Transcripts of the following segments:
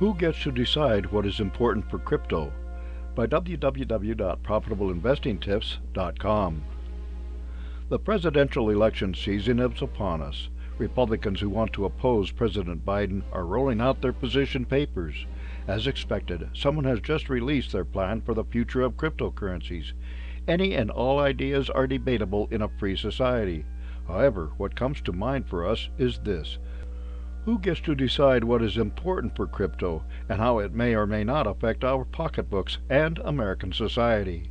Who gets to decide what is important for crypto? By www.profitableinvestingtips.com. The presidential election season is upon us. Republicans who want to oppose President Biden are rolling out their position papers. As expected, someone has just released their plan for the future of cryptocurrencies. Any and all ideas are debatable in a free society. However, what comes to mind for us is this. Who gets to decide what is important for crypto and how it may or may not affect our pocketbooks and American society?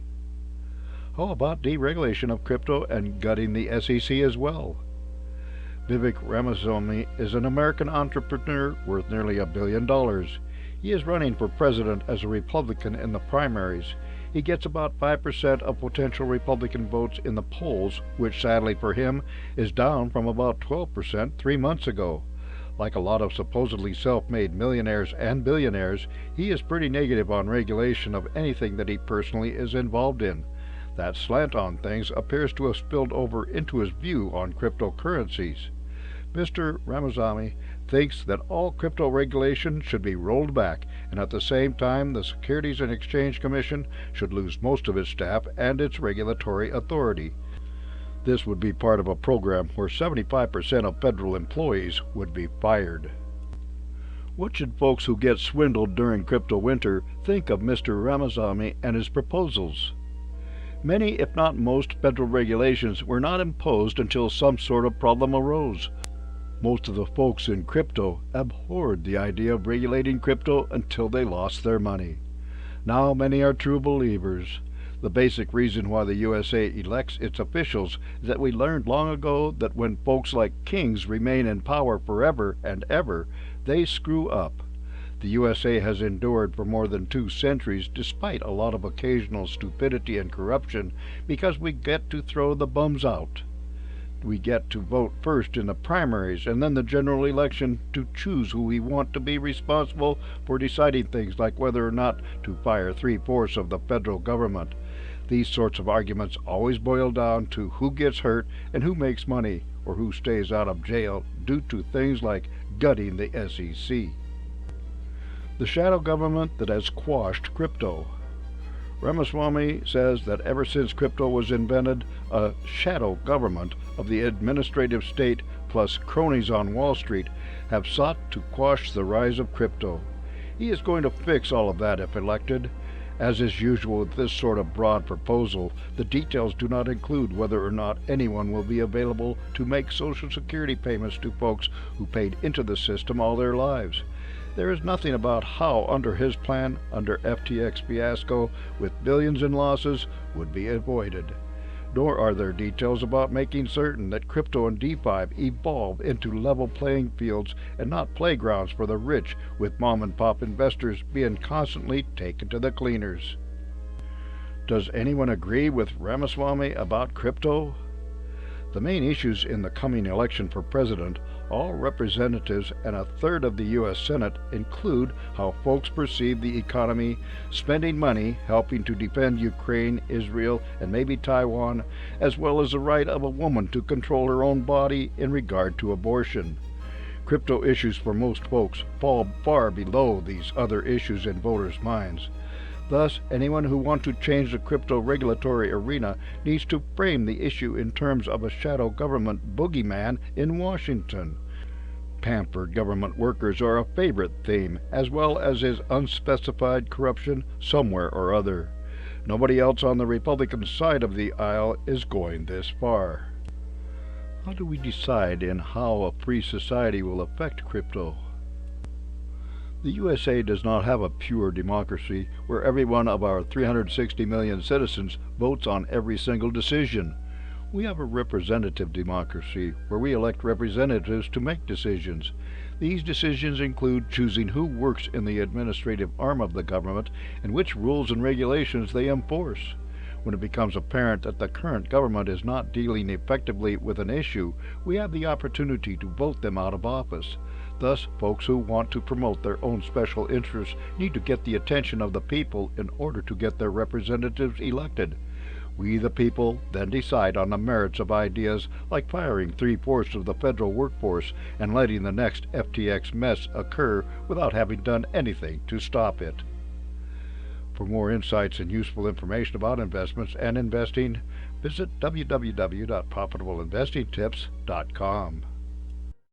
How about deregulation of crypto and gutting the SEC as well? Vivek Ramasamy is an American entrepreneur worth nearly $1 billion. He is running for president as a Republican in the primaries. He gets about 5% of potential Republican votes in the polls, which sadly for him is down from about 12% 3 months ago. Like a lot of supposedly self-made millionaires and billionaires, he is pretty negative on regulation of anything that he personally is involved in. That slant on things appears to have spilled over into his view on cryptocurrencies. Mr. Ramasamy thinks that all crypto regulation should be rolled back, and at the same time the Securities and Exchange Commission should lose most of its staff and its regulatory authority. This would be part of a program where 75% of federal employees would be fired. What should folks who get swindled during crypto winter think of Mr. Ramasamy and his proposals? Many, if not most, federal regulations were not imposed until some sort of problem arose. Most of the folks in crypto abhorred the idea of regulating crypto until they lost their money. Now many are true believers. The basic reason why the USA elects its officials is that we learned long ago that when folks like kings remain in power forever and ever, they screw up. The USA has endured for more than 2 centuries despite a lot of occasional stupidity and corruption because we get to throw the bums out. We get to vote first in the primaries and then the general election to choose who we want to be responsible for deciding things like whether or not to fire 3/4 of the federal government. These sorts of arguments always boil down to who gets hurt and who makes money or who stays out of jail due to things like gutting the SEC. The shadow government that has quashed crypto. Ramasamy says that ever since crypto was invented, a shadow government of the administrative state plus cronies on Wall Street have sought to quash the rise of crypto. He is going to fix all of that if elected. As is usual with this sort of broad proposal, the details do not include whether or not anyone will be available to make Social Security payments to folks who paid into the system all their lives. There is nothing about how, under his plan, under FTX fiasco, with billions in losses, would be avoided. Nor are there details about making certain that crypto and DeFi evolve into level playing fields and not playgrounds for the rich, with mom-and-pop investors being constantly taken to the cleaners. Does anyone agree with Ramasamy about crypto? The main issues in the coming election for president, all representatives and a third of the U.S. Senate, include how folks perceive the economy, spending money helping to defend Ukraine, Israel, and maybe Taiwan, as well as the right of a woman to control her own body in regard to abortion. Crypto issues for most folks fall far below these other issues in voters' minds. Thus, anyone who wants to change the crypto regulatory arena needs to frame the issue in terms of a shadow government boogeyman in Washington. Pampered government workers are a favorite theme, as well as is unspecified corruption somewhere or other. Nobody else on the Republican side of the aisle is going this far. How do we decide in how a free society will affect crypto? The USA does not have a pure democracy where every one of our 360 million citizens votes on every single decision. We have a representative democracy where we elect representatives to make decisions. These decisions include choosing who works in the administrative arm of the government and which rules and regulations they enforce. When it becomes apparent that the current government is not dealing effectively with an issue, we have the opportunity to vote them out of office. Thus, folks who want to promote their own special interests need to get the attention of the people in order to get their representatives elected. We, the people, then decide on the merits of ideas like firing 3/4 of the federal workforce and letting the next FTX mess occur without having done anything to stop it. For more insights and useful information about investments and investing, visit www.profitableinvestingtips.com.